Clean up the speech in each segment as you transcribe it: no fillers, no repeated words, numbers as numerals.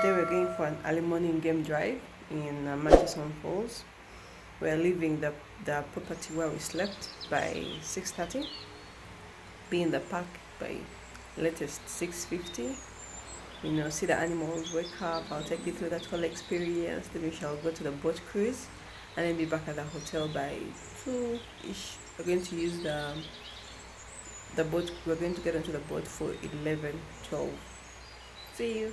today we're going for an early morning game drive in Muchsion Falls. We're leaving the property where we slept by 6:30, be in the park by latest 6:50. See the animals, wake up, I'll take you through that whole experience, then we shall go to the boat cruise and then be back at the hotel by 2-ish. We're going to use the boat, we're going to get onto the boat for 11:12. See you.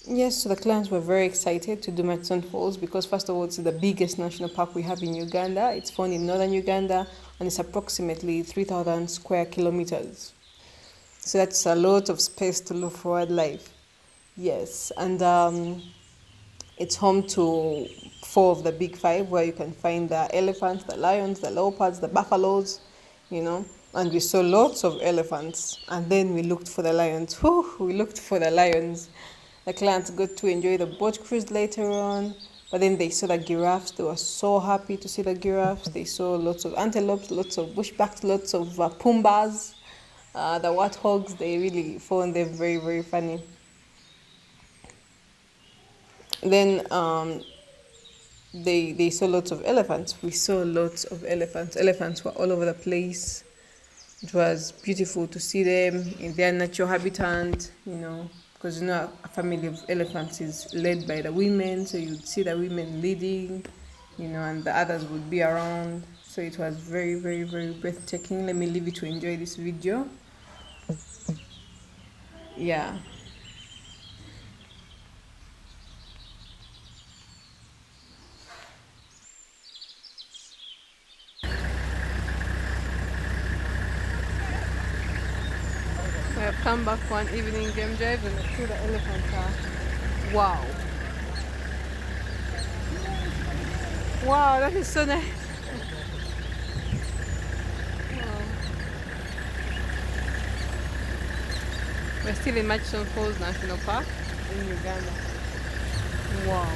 Yes, so the clients were very excited to do Muchsion Falls because, first of all, it's the biggest national park we have in Uganda. It's found in northern Uganda and it's approximately 3,000 square kilometers. So that's a lot of space to look for wildlife. Yes, and it's home to four of the big five where you can find the elephants, the lions, the leopards, the buffaloes, and we saw lots of elephants. And then we looked for the lions. Whew, we looked for the lions. The clients got to enjoy the boat cruise later on, but then they saw the giraffes. They were so happy to see the giraffes. They saw lots of antelopes, lots of bushbacks, lots of pumbas. The warthogs, they really found them very, very funny. Then they saw lots of elephants. We saw lots of elephants. Elephants were all over the place. It was beautiful to see them in their natural habitat, because a family of elephants is led by the women, so you'd see the women leading, and the others would be around. So it was very, very, very breathtaking. Let me leave you to enjoy this video. Yeah. We have come back for an evening game drive and see the elephants are. Wow. Wow, that is so nice. Wow. We're still in Muchsion Falls National Park in Uganda. Wow.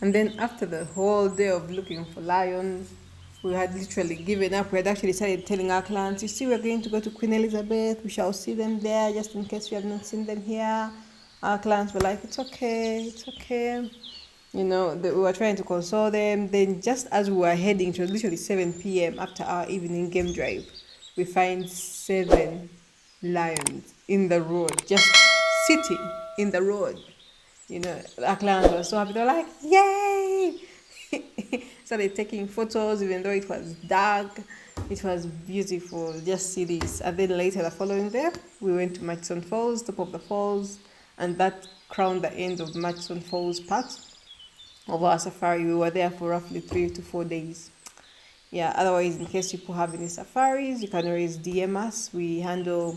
And then after the whole day of looking for lions, we had literally given up. We had actually started telling our clients, you see, we're going to go to Queen Elizabeth. We shall see them there just in case we have not seen them here. Our clients were like, it's okay, it's okay. We were trying to console them. Then just as we were heading, it was literally 7 p.m. after our evening game drive, we find 7 lions in the road, just sitting in the road. Our clients were so happy. They were like, yay! Started taking photos, even though it was dark. It was beautiful. Just see this. And then later, the following day, we went to Muchsion Falls, top of the falls, and that crowned the end of Muchsion Falls part of our safari. We were there for roughly 3 to 4 days. Yeah, otherwise, in case people have any safaris, you can always DM us. We handle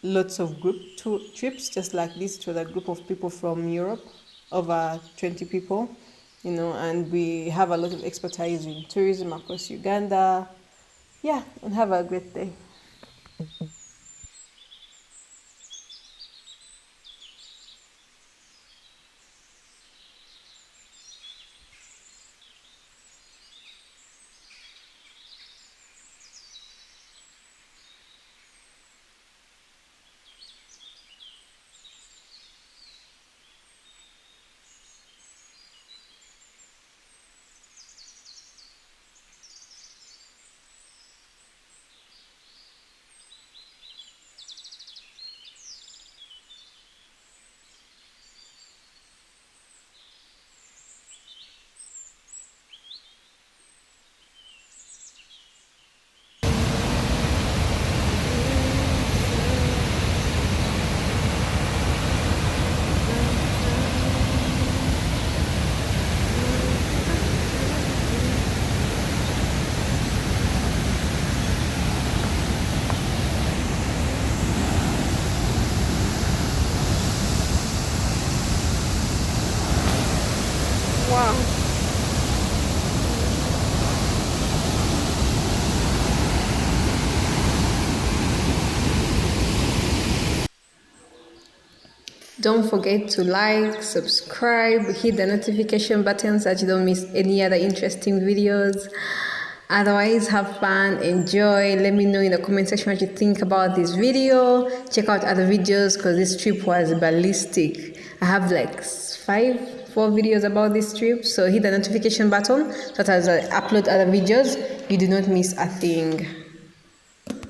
lots of group trips just like this. It was a group of people from Europe, over 20 people, and we have a lot of expertise in tourism across Uganda. Yeah, and have a great day. Don't forget to like, subscribe, hit the notification button so that you don't miss any other interesting videos. Otherwise, have fun, enjoy. Let me know in the comment section what you think about this video. Check out other videos because this trip was ballistic. I have like 4 videos about this trip, so hit the notification button so that as I upload other videos, you do not miss a thing.